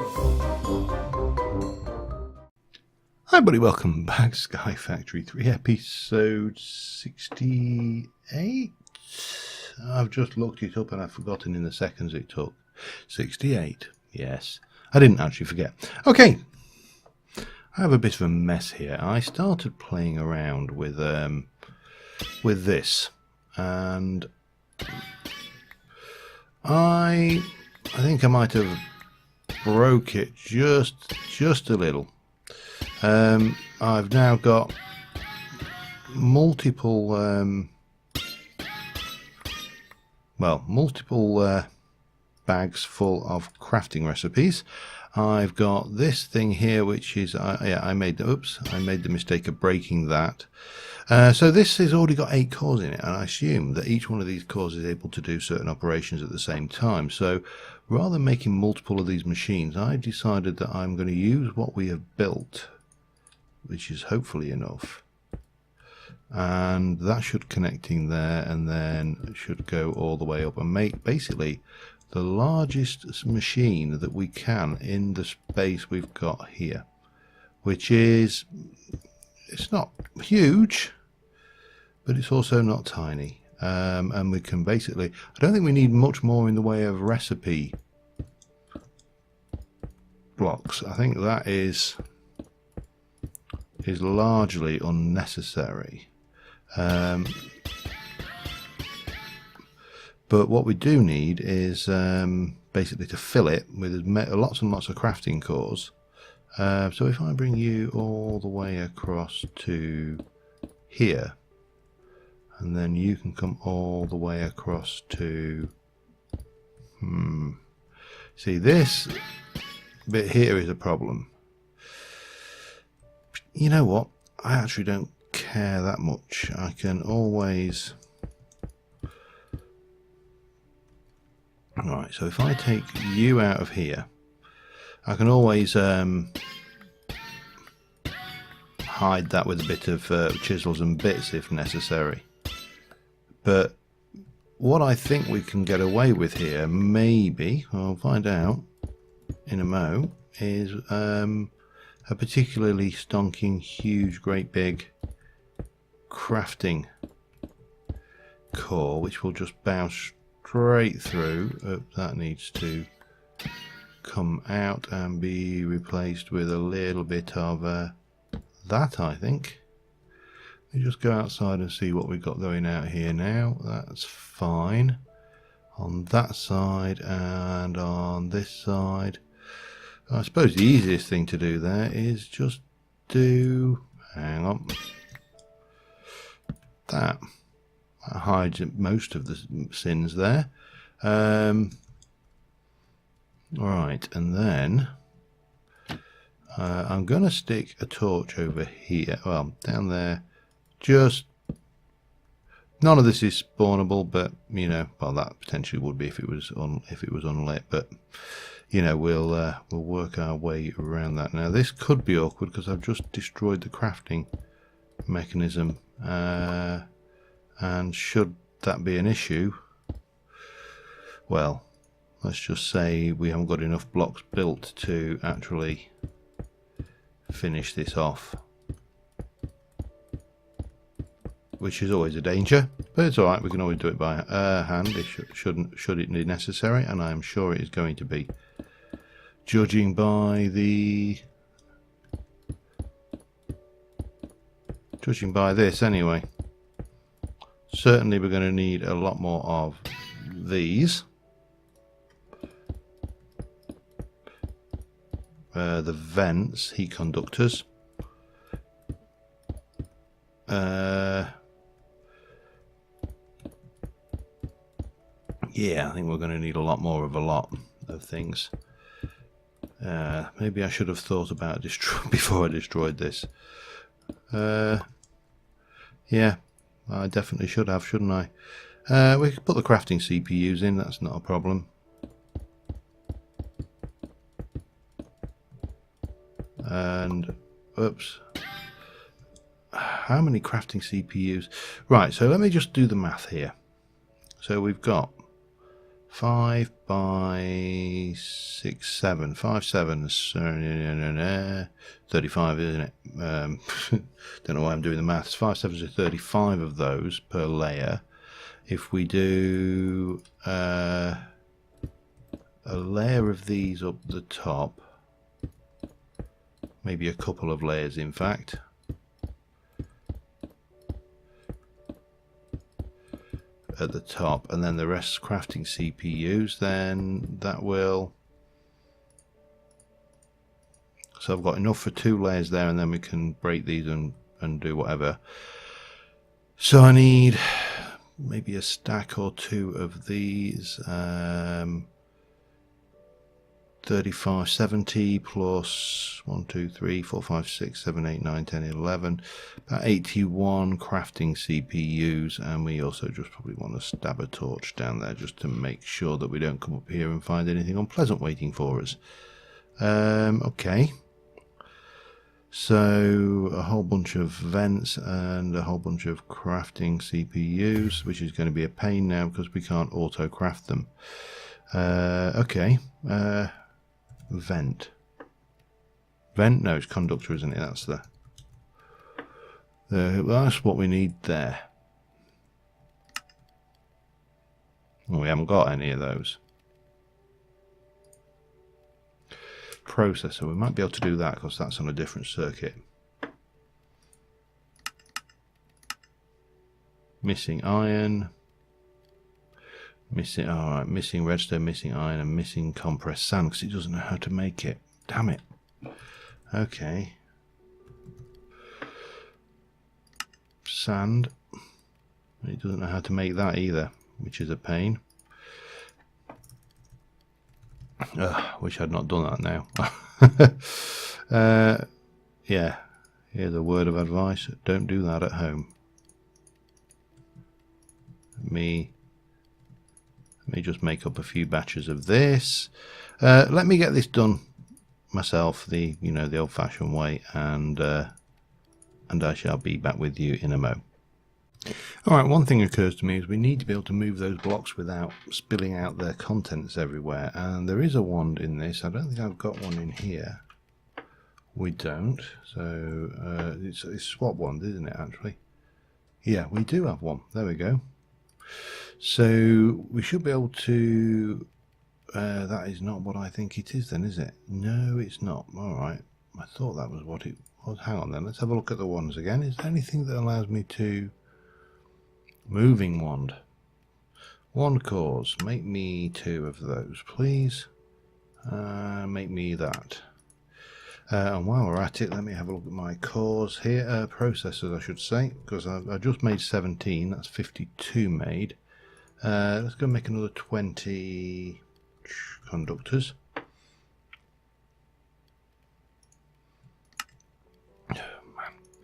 Hi everybody, welcome back. Sky Factory 3 episode 68. I've just looked it up and I've forgotten in the seconds it took. 68, yes. I didn't actually forget. Okay, I have a bit of a mess here. I started playing around with this, and I think I might have broke it just a little. I've now got multiple bags full of crafting recipes. I've got this thing here, which is I made the mistake of breaking that. So this has already got 8 cores in it, and I assume that each one of these cores is able to do certain operations at the same time. So rather than making multiple of these machines, I decided that I'm going to use what we have built, which is hopefully enough, and that should connect in there, and then should go all the way up and make basically the largest machine that we can in the space we've got here, which is, it's not huge, but it's also not tiny, and we can basically, I don't think we need much more in the way of recipe blocks. I think that is largely unnecessary, but what we do need is basically to fill it with lots and lots of crafting cores. So if I bring you all the way across to here, and then you can come all the way across to see, this bit here is a problem. You know what? I actually don't care that much. I can always... Alright, so if I take you out of here, I can always hide that with a bit of chisels and bits if necessary. But what I think we can get away with here, maybe, I'll find out in a mo, is a particularly stonking, huge, great big crafting core, which will just bounce straight through. That needs to come out and be replaced with a little bit of that, I think. Let me just go outside and see what we've got going out here now. That's fine. On that side and on this side, I suppose the easiest thing to do there is just do, hang on, that hides most of the sins there. Right, and then I'm going to stick a torch over here, well, down there. Just, none of this is spawnable, but you know, well, that potentially would be if it was unlit, but you know, we'll work our way around that. Now this could be awkward because I've just destroyed the crafting mechanism, and should that be an issue, well, let's just say we haven't got enough blocks built to actually finish this off, which is always a danger, but it's alright, we can always do it by hand if should it be necessary, and I'm sure it is going to be, judging by this anyway. Certainly we're going to need a lot more of these. The vents, heat conductors. Yeah, I think we're going to need a lot more of a lot of things. Maybe I should have thought about before I destroyed this. Yeah, I definitely should have, shouldn't I? We could put the crafting CPUs in, that's not a problem. And, oops. How many crafting CPUs? Right, so let me just do the math here. So we've got 5 by 6, 7. 5, 7, 35, isn't it? Don't know why I'm doing the maths. 5 7s are 35 of those per layer. If we do a layer of these up the top, maybe a couple of layers in fact, at the top, and then the rest crafting CPUs, then that will, so I've got enough for 2 layers there, and then we can break these and do whatever. So I need maybe a stack or 2 of these, 35, 70 plus 1, 2, 3, 4, 5, 6, 7, 8, 9, 10, 11, about 81 crafting CPUs, and we also just probably want to stab a torch down there just to make sure that we don't come up here and find anything unpleasant waiting for us. Okay, so a whole bunch of vents and a whole bunch of crafting CPUs, which is going to be a pain now because we can't auto craft them. Okay, vent, no, it's conductor, isn't it? That's that's what we need there. Well, we haven't got any of those. Processor, we might be able to do that because that's on a different circuit. Missing iron, missing, alright, missing redstone, missing iron, and missing compressed sand because it doesn't know how to make it. Damn it. Okay. Sand. It doesn't know how to make that either, which is a pain. Wish I'd not done that now. Yeah, here's a word of advice. Don't do that at home. Let me just make up a few batches of this. Let me get this done myself, the old-fashioned way, and I shall be back with you in a mo. Alright, one thing occurs to me is we need to be able to move those blocks without spilling out their contents everywhere, and there is a wand in this. I don't think I've got one in here. We don't, so it's swap wand, isn't it, actually? Yeah, we do have one. There we go. So we should be able to, that is not what I think it is then, is it? No, it's not. Alright, I thought that was what it was. Hang on then, let's have a look at the wands again. Is there anything that allows me to... Moving wand. Wand cores. Make me 2 of those, please. Make me that. And while we're at it, let me have a look at my cores here. Processors, I should say, because I just made 17. That's 52 made. Let's go make another 20 conductors.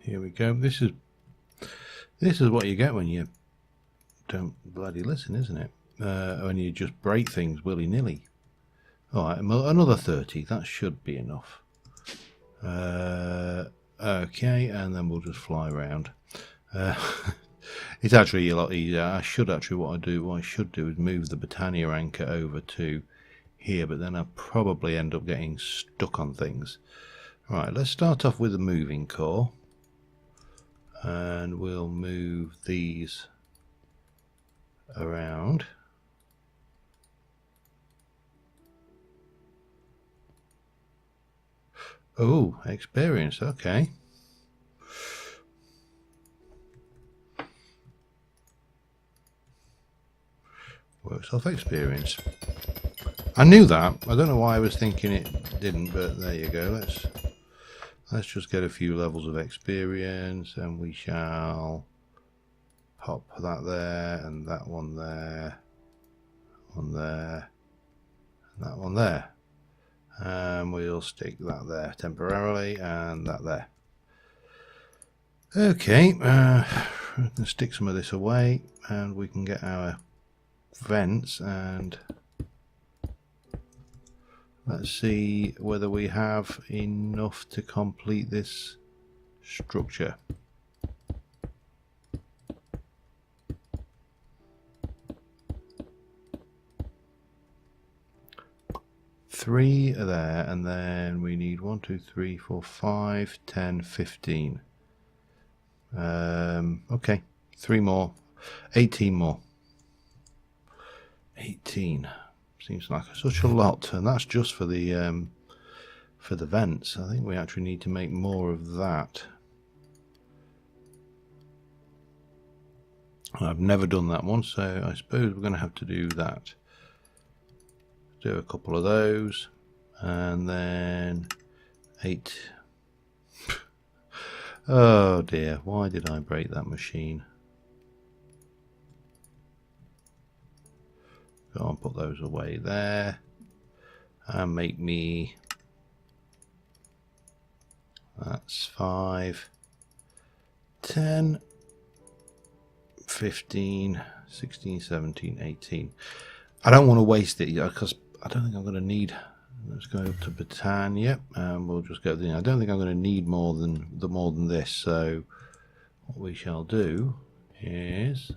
Here we go. This is what you get when you don't bloody listen, isn't it? When you just break things willy-nilly. Alright, another 30. That should be enough. Okay, and then we'll just fly around. It's actually a lot easier. I should actually, what I should do is move the Britannia anchor over to here, but then I'll probably end up getting stuck on things. Right, let's start off with a moving core. And we'll move these around. Oh, experience, okay. Works off experience. I knew that. I don't know why I was thinking it didn't, but there you go. Let's just get a few levels of experience, and we shall pop that there, and that one there, one there, and that one there. And we'll stick that there temporarily, and that there. Okay, we can stick some of this away, and we can get our vents, and let's see whether we have enough to complete this structure. 3 there, and then we need 1, 2, 3, 4, 5, 10, 15. Okay, 3 more, 18 more. 18 seems like such a lot, and that's just for the vents. I think we actually need to make more of that. I've never done that one, so I suppose we're going to have to do that. Do a couple of those, and then 8. Oh dear, why did I break that machine? Go on, put those away there, and make me, that's 5, 10, 15, 16, 17, 18. I don't want to waste it because I don't think I'm going to need. Let's go to Britannia, and we'll just go there. I don't think I'm going to need more than this. So what we shall do is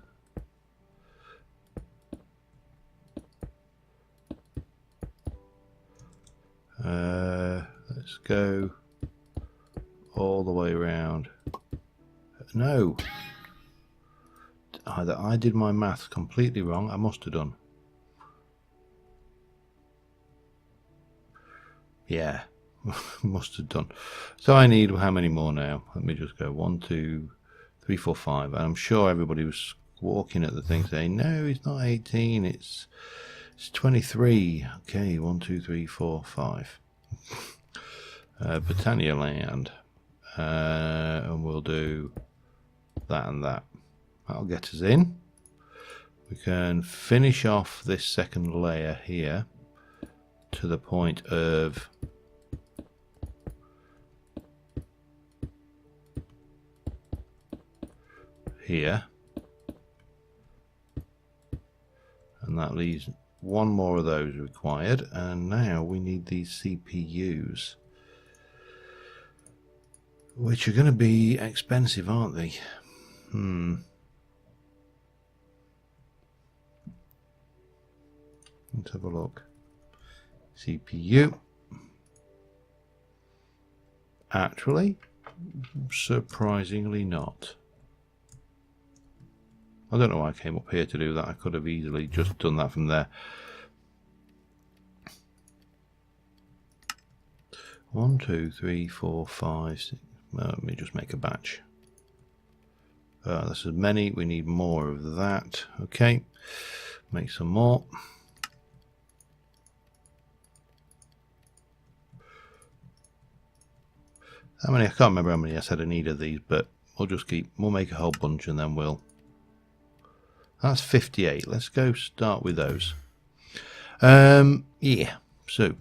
let's go all the way around. No, either I did my maths completely wrong. I must have done. Yeah, must have done. So I need how many more now? Let me just go 1, 2, 3, 4, 5. And I'm sure everybody was walking at the thing saying, no, it's not 18, it's 23. Okay, 1, 2, 3, 4, 5. Britannia land. And we'll do that and that. That'll get us in. We can finish off this second layer here to the point of here, and that leaves one more of those required. And now we need these CPUs, which are going to be expensive, aren't they? Let's have a look. CPU. Actually, surprisingly not. I don't know why I came up here to do that. I could have easily just done that from there. 1, 2, 3, 4, 5, 6. Let me just make a batch. That's as many. We need more of that. Okay, make some more. How many? I can't remember how many I said I need of these, but we'll make a whole bunch, and then that's 58. Let's go start with those. Yeah, so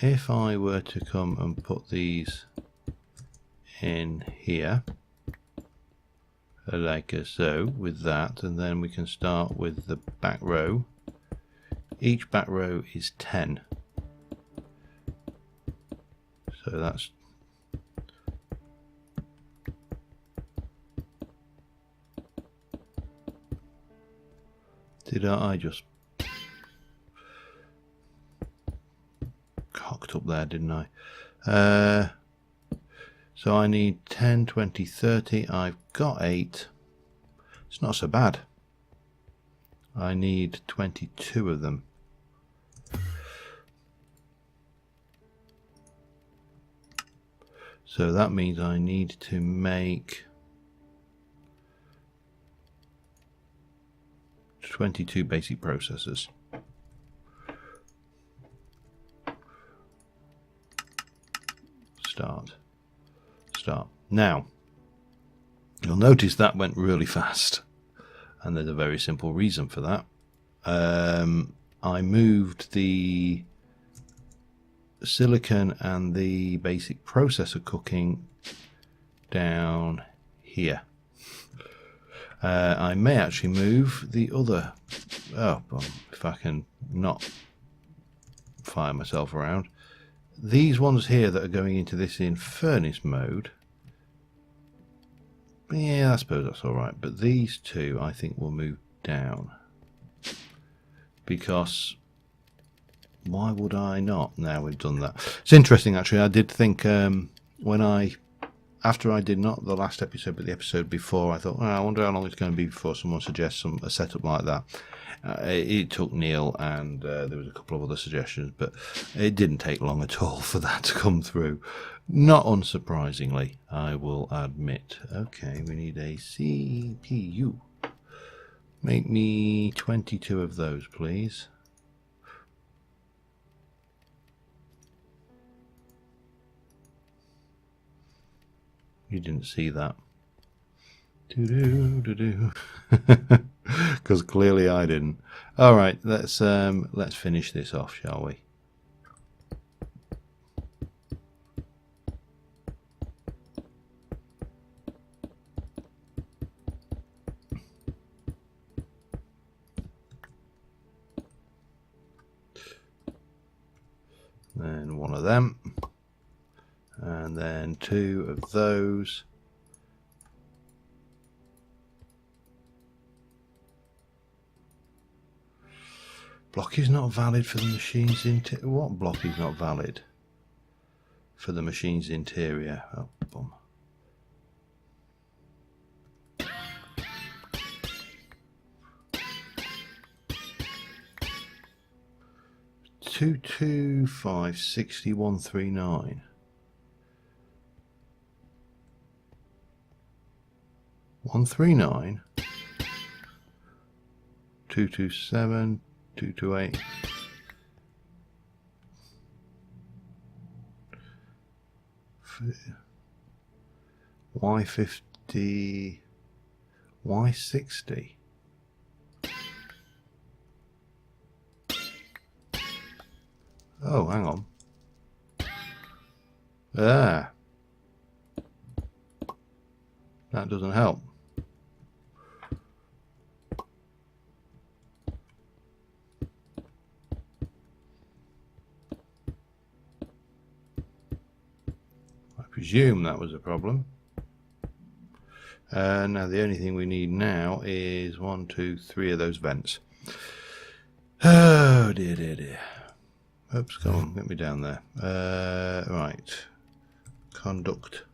if I were to come and put these in here like so with that, and then we can start with the back row. Each back row is 10. So that's I just cocked up there, didn't I? So I need 10, 20, 30. I've got 8. It's not so bad. I need 22 of them. So that means I need to make 22 basic processors. Start. Now, you'll notice that went really fast, and there's a very simple reason for that. I moved the silicon and the basic processor cooking down here. I may actually move the other. Oh, well, if I can not fire myself around. These ones here that are going into this in furnace mode, yeah, I suppose that's alright, but these two I think will move down, because why would I not? Now we've done that. It's interesting, actually. I did think after I did not the last episode, but the episode before, I thought, oh, I wonder how long it's going to be before someone suggests a setup like that. It took Neil, and there was a couple of other suggestions, but it didn't take long at all for that to come through. Not unsurprisingly, I will admit. Okay, we need a CPU. Make me 22 of those, please. You didn't see that. Because clearly I didn't. All right, let's finish this off, shall we? Then one of them. And then 2 of those. Block is not valid for the machine's interior. What block is not valid for the machine's interior? Oh, bum. Two, 2, 5, 60, 139. 139, 227, 228. Y50, Y60. Oh, hang on. Ah, that doesn't help. I presume that was a problem. Now the only thing we need now is 1, 2, 3 of those vents. Oh dear, dear, dear. Oops, come on, get me down there. Right. Conducting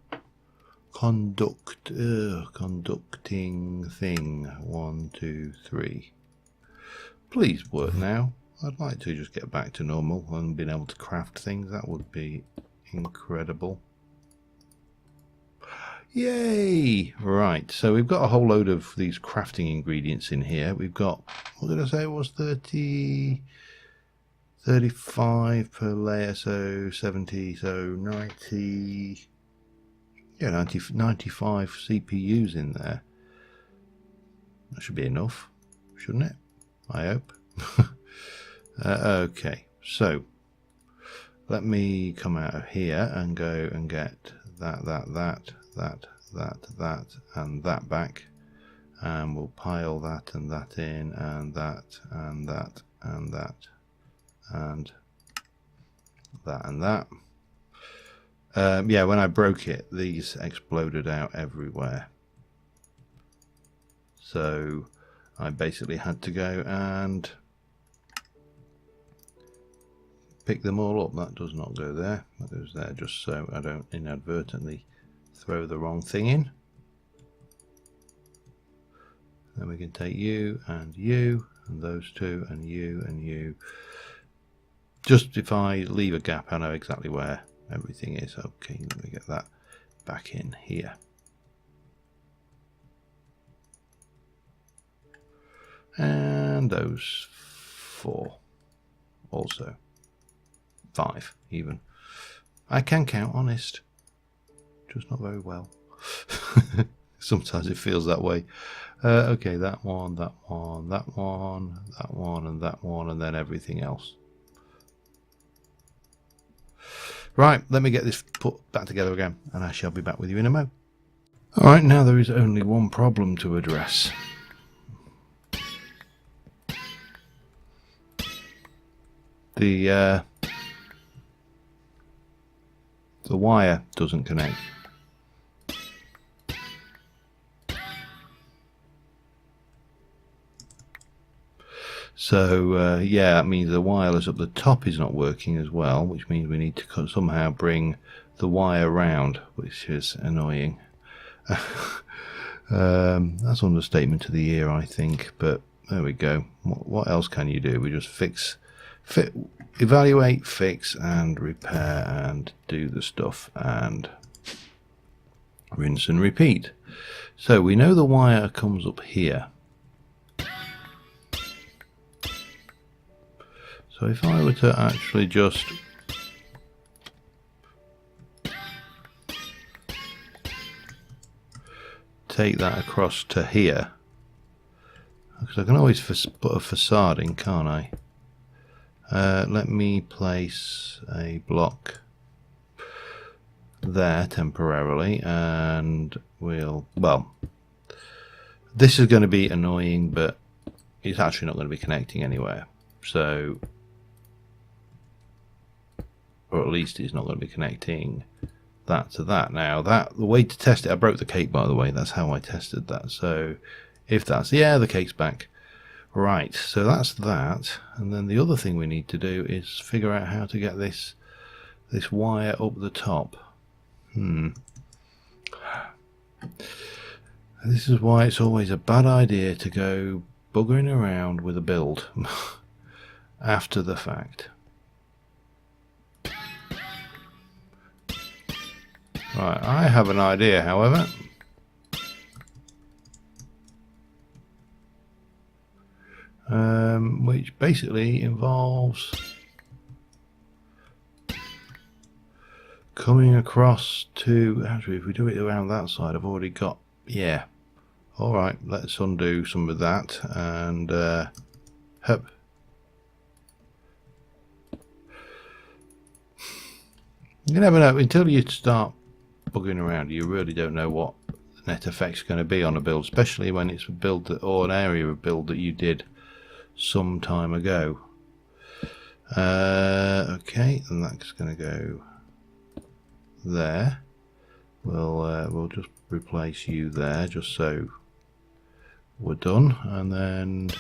thing. 1, 2, 3. Please work now. I'd like to just get back to normal and being able to craft things. That would be incredible. Yay! Right, so we've got a whole load of these crafting ingredients in here. We've got, what did I say it was, 35 per layer, so 70, so 90, yeah, 95 CPUs in there. That should be enough, shouldn't it? I hope. Okay, so let me come out of here and go and get that, and that back, and we'll pile that and that in, and that and that and that and that and that. Yeah, when I broke it, these exploded out everywhere, so I basically had to go and pick them all up. That does not go there, that goes there, just so I don't inadvertently throw the wrong thing in. Then we can take you and those two and you. Just if I leave a gap, I know exactly where everything is. Okay, let me get that back in here. And those 4 also. 5 even. I can count, honest. Just not very well. Sometimes it feels that way. Okay, that one, that one, that one, that one, and that one, and then everything else. Right, let me get this put back together again, and I shall be back with you in a mo. Alright, now there is only one problem to address. The wire doesn't connect. So yeah, that means the wireless up the top is not working as well, which means we need to somehow bring the wire round, which is annoying. That's an understatement of the year, I think, but there we go. What else can you do? We just evaluate, fix, and repair, and do the stuff, and rinse and repeat. So we know the wire comes up here. So if I were to actually just take that across to here, because I can always put a facade in, can't I? Let me place a block there temporarily, and well, this is going to be annoying, but it's actually not going to be connecting anywhere. So, or at least it's not going to be connecting that to that. Now, the way to test it, I broke the cake, by the way. That's how I tested that. So if that's, yeah, the cake's back. Right, so that's that. And then the other thing we need to do is figure out how to get this wire up the top. This is why it's always a bad idea to go buggering around with a build after the fact. Right, I have an idea, however. Which basically involves coming across to, actually if we do it around that side, I've already got, yeah. Alright, let's undo some of that, and hop. You never know, until you start bugging around, you really don't know what the net effect's going to be on a build, especially when it's a build that, or an area of build that you did some time ago. Okay, and that's going to go there. We'll just replace you there, just so we're done, and then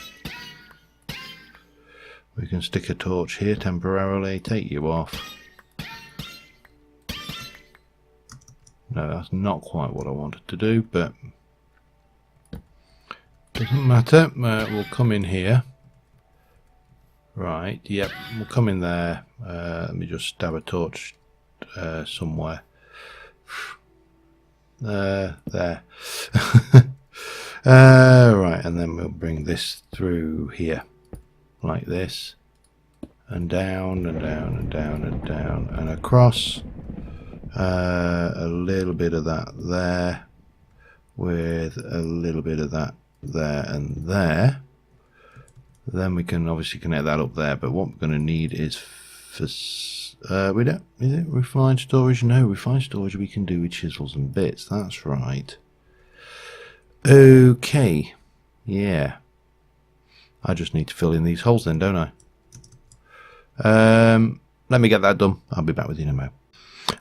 we can stick a torch here temporarily, take you off. No, that's not quite what I wanted to do, but doesn't matter. We'll come in here. Right, yep, we'll come in there. Let me just stab a torch somewhere. There. Right, and then we'll bring this through here, like this, and down, and down, and down, and down, and across. A little bit of that there, with a little bit of that there and there. Then we can obviously connect that up there, but what we're going to need is is it refined storage? No, refined storage we can do with chisels and bits, that's right. Okay, yeah. I just need to fill in these holes then, don't I? Let me get that done. I'll be back with you in a moment.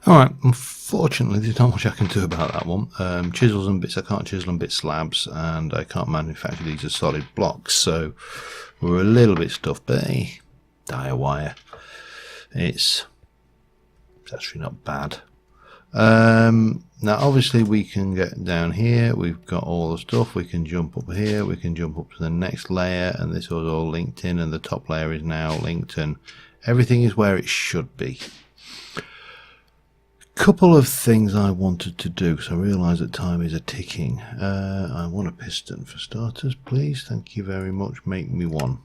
Alright, unfortunately there's not much I can do about that one. Chisels and bits, I can't chisel and bit slabs, and I can't manufacture these as solid blocks, so we're a little bit stuffed, but hey, dire wire. It's actually not bad. Now obviously we can get down here, we've got all the stuff, we can jump up here, we can jump up to the next layer, and this was all linked in, and the top layer is now linked, and everything is where it should be. Couple of things I wanted to do, because I realise that time is a ticking. I want a piston for starters, please. Thank you very much. Make me one.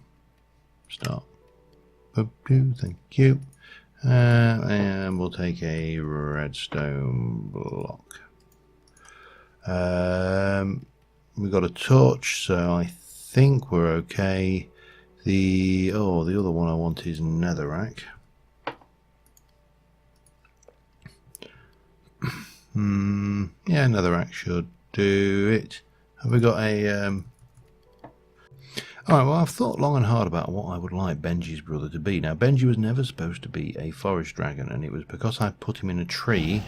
Start. Thank you. And we'll take a redstone block. We've got a torch, so I think we're okay. The other one I want is netherrack. Yeah, netherrack should do it. Have we got a alright, well, I've thought long and hard about what I would like Benji's brother to be. Now, Benji was never supposed to be a forest dragon, and it was because I put him in a tree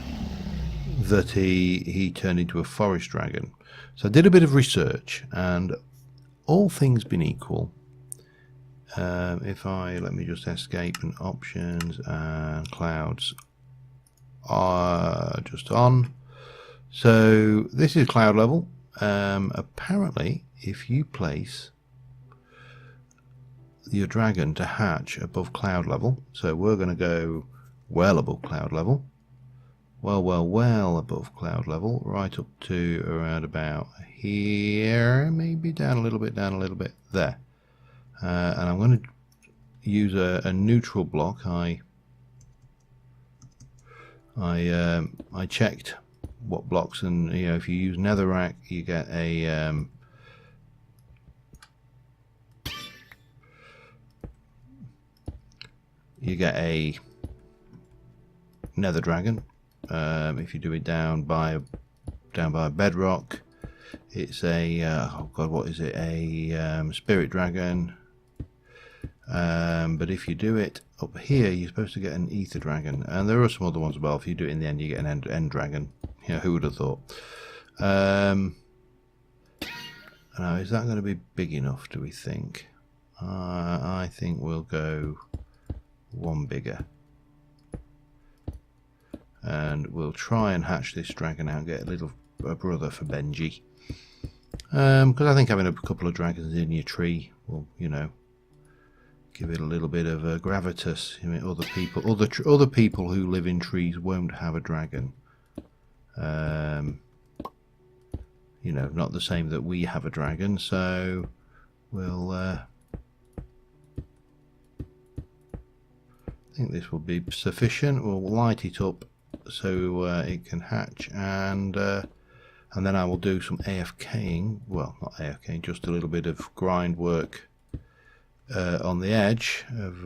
that he turned into a forest dragon. So I did a bit of research, and all things being equal, If I let me just escape and options and clouds are just on. So this is cloud level. Apparently, if you place your dragon to hatch above cloud level, so we're going to go well above cloud level, well above cloud level, right up to around about here, maybe down a little bit there. And I'm going to use a neutral block. I checked what blocks, and you know, if you use netherrack, you get a nether dragon. If you do it down by a bedrock, it's a oh god, what is it? A spirit dragon. But if you do it up here, you're supposed to get an ether dragon, and there are some other ones as well. If you do it in the end, you get an end dragon. You know, who would have thought? Now, is that going to be big enough, do we think? I think we'll go one bigger, and we'll try and hatch this dragon out and get a brother for Benji, because I think having a couple of dragons in your tree will, you know, give it a little bit of a gravitas. I mean, other people who live in trees won't have a dragon. You know, not the same that we have a dragon, so we'll I think this will be sufficient. We'll light it up so it can hatch, and then I will do some AFKing. Well, not AFKing, just a little bit of grind work on the edge of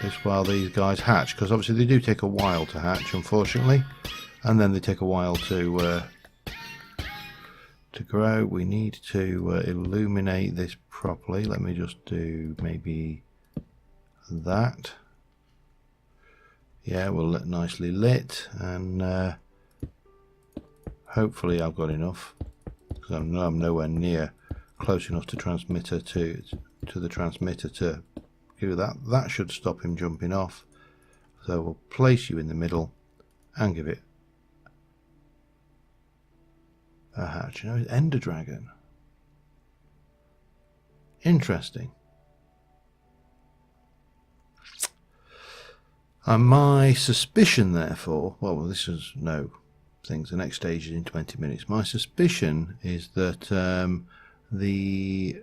this while these guys hatch, because obviously they do take a while to hatch, unfortunately, and then they take a while to grow. We need to illuminate this properly. Let me just do maybe that. Yeah, we'll let nicely lit, and hopefully I've got enough, because I know I'm nowhere near close enough to transmitter to the transmitter to do that. That should stop him jumping off. So we'll place you in the middle and give it a hatch. You know, Ender Dragon. Interesting. And my suspicion, therefore, well, this is no things. The next stage is in 20 minutes. My suspicion is that the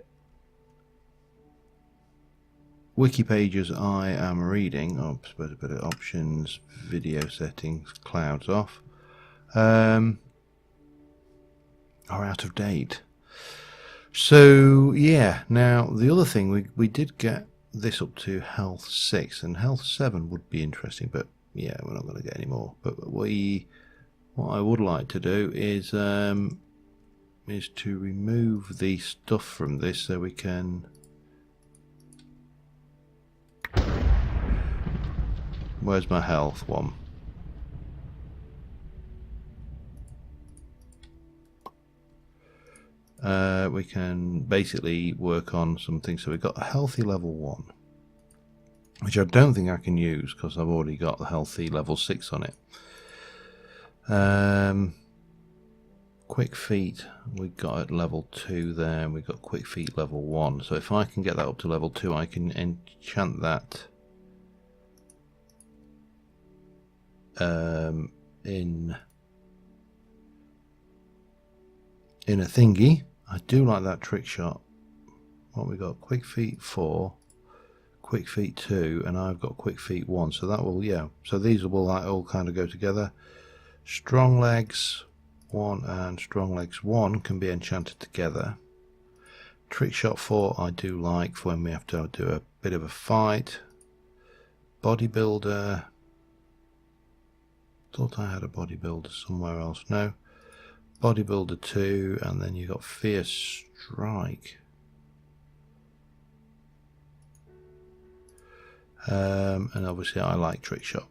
wiki pages I am reading, oh, I suppose a bit of options, video settings, clouds off, are out of date. So yeah, now the other thing, we did get this up to health 6, and health 7 would be interesting, but yeah, we're not going to get any more. But what I would like to do is to remove the stuff from this so we can. Where's my health one? We can basically work on some things. So we've got a healthy level 1, which I don't think I can use because I've already got the healthy level 6 on it. Quick feet we got at level 2 there, and we got quick feet level 1. So if I can get that up to level 2, I can enchant that in a thingy. I do like that trick shot. What we got? Quick feet 4, quick feet 2, and I've got quick feet 1. So that will, yeah. So these will like all kind of go together. Strong legs 1 and strong legs 1 can be enchanted together. Trick shot 4 I do like for when we have to do a bit of a fight. Bodybuilder. Thought I had a bodybuilder somewhere else. No. Bodybuilder 2, and then you got Fierce Strike. And obviously I like Trick Shot.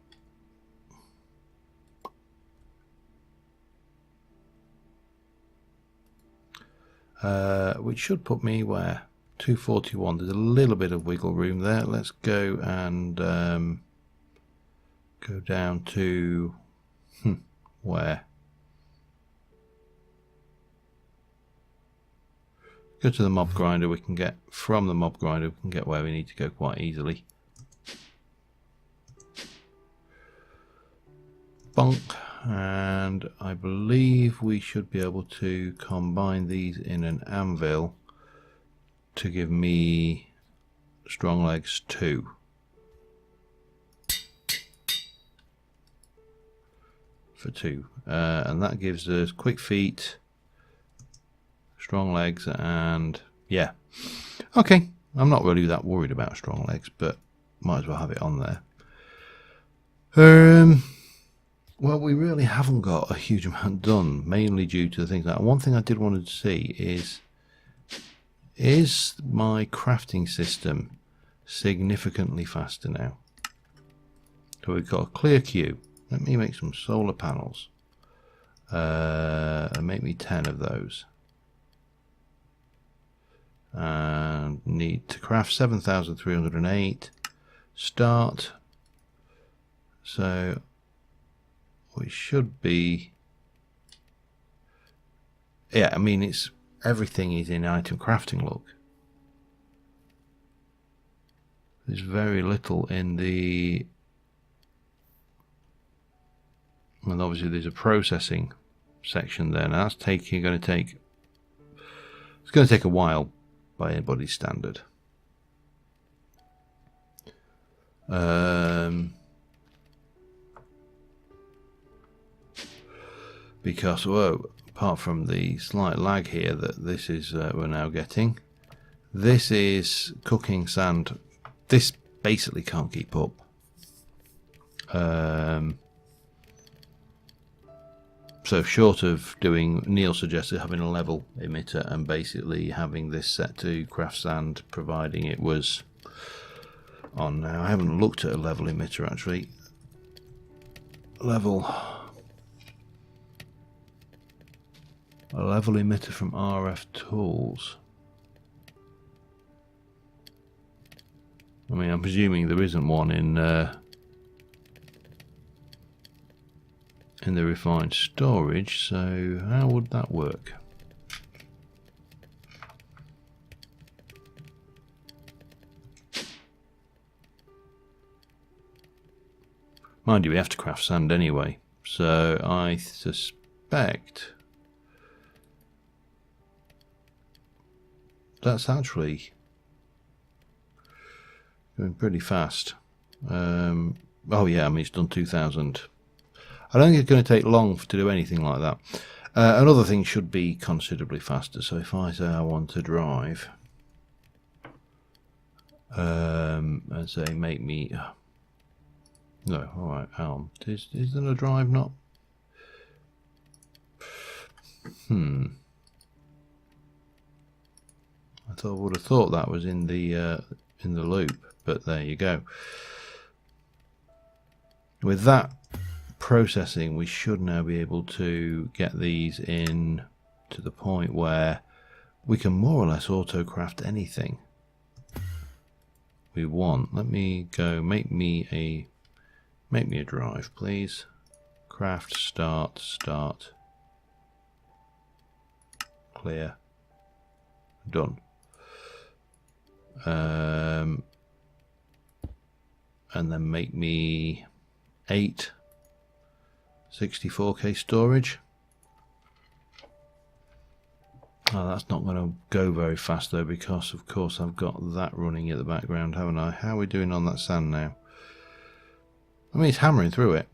which should put me where? 241. There's a little bit of wiggle room there. Let's go and go down to where? Go to the mob grinder. We can get from the mob grinder. We can get where we need to go quite easily. Bonk, and I believe we should be able to combine these in an anvil to give me strong legs 2. For 2, and that gives us quick feet, strong legs, and yeah, okay. I'm not really that worried about strong legs, but might as well have it on there. Well, we really haven't got a huge amount done, mainly due to the things like one thing I did want to see is my crafting system significantly faster now? So we've got a clear queue. Let me make some solar panels and make me 10 of those. And need to craft 7,308. Start. So we should be, yeah, I mean, it's everything is in item crafting, look. There's very little in the, and obviously there's a processing section there. Now that's going to take a while by anybody's standard. Because apart from the slight lag here that this is we're now getting, this is cooking sand. This basically can't keep up. So short of doing, Neil suggested having a level emitter and basically having this set to craft sand, providing it was on now. I haven't looked at a level emitter actually. A level emitter from RF Tools. I mean, I'm presuming there isn't one in the refined storage, so how would that work? Mind you, we have to craft sand anyway, so I suspect that's actually going pretty fast. Oh yeah, I mean, it's done 2,000. I don't think it's going to take long to do anything like that. Another thing should be considerably faster. So if I say I want to drive, and say make me, no, all right, is there a drive not? I would have thought that was in the loop, but there you go. With that processing, we should now be able to get these in to the point where we can more or less auto craft anything we want. Let me go make me a drive, please. Craft, start, clear, done. And then make me 8 64K storage. Oh, that's not going to go very fast though, because of course I've got that running in the background, haven't I? How are we doing on that sand now? I mean, it's hammering through it.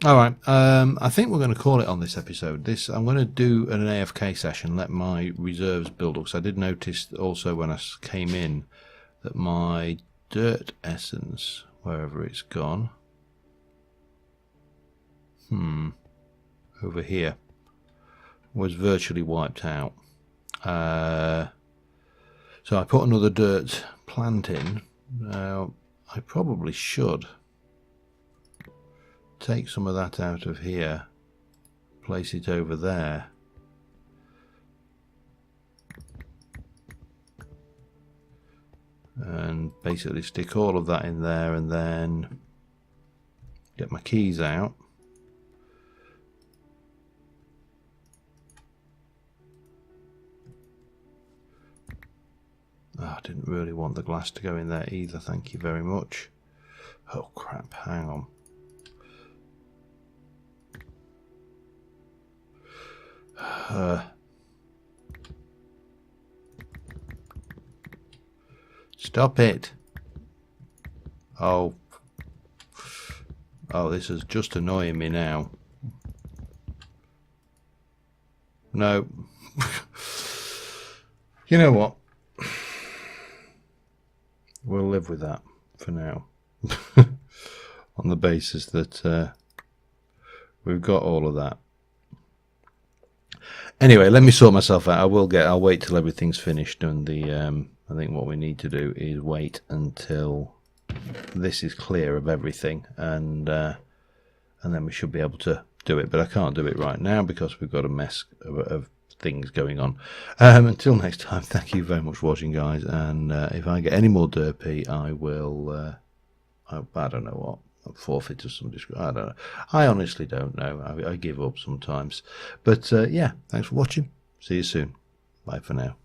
Alright, I think we're going to call it on this episode. I'm going to do an AFK session, let my reserves build up, because I did notice also when I came in that my dirt essence, wherever it's gone, over here, was virtually wiped out. So I put another dirt plant in. Now I probably should take some of that out of here, place it over there, and basically stick all of that in there, and then get my keys out. Oh, I didn't really want the glass to go in there either, thank you very much. Oh crap, hang on. Stop it. Oh, this is just annoying me now. No. You know what? We'll live with that for now. On the basis that we've got all of that. Anyway, let me sort myself out. I'll wait till everything's finished, and I think what we need to do is wait until this is clear of everything, and then we should be able to do it. But I can't do it right now because we've got a mess of things going on. Until next time, thank you very much for watching, guys, and if I get any more derpy, I will I don't know what, forfeit to some description. I don't know. I honestly don't know. I give up sometimes. But yeah, thanks for watching. See you soon. Bye for now.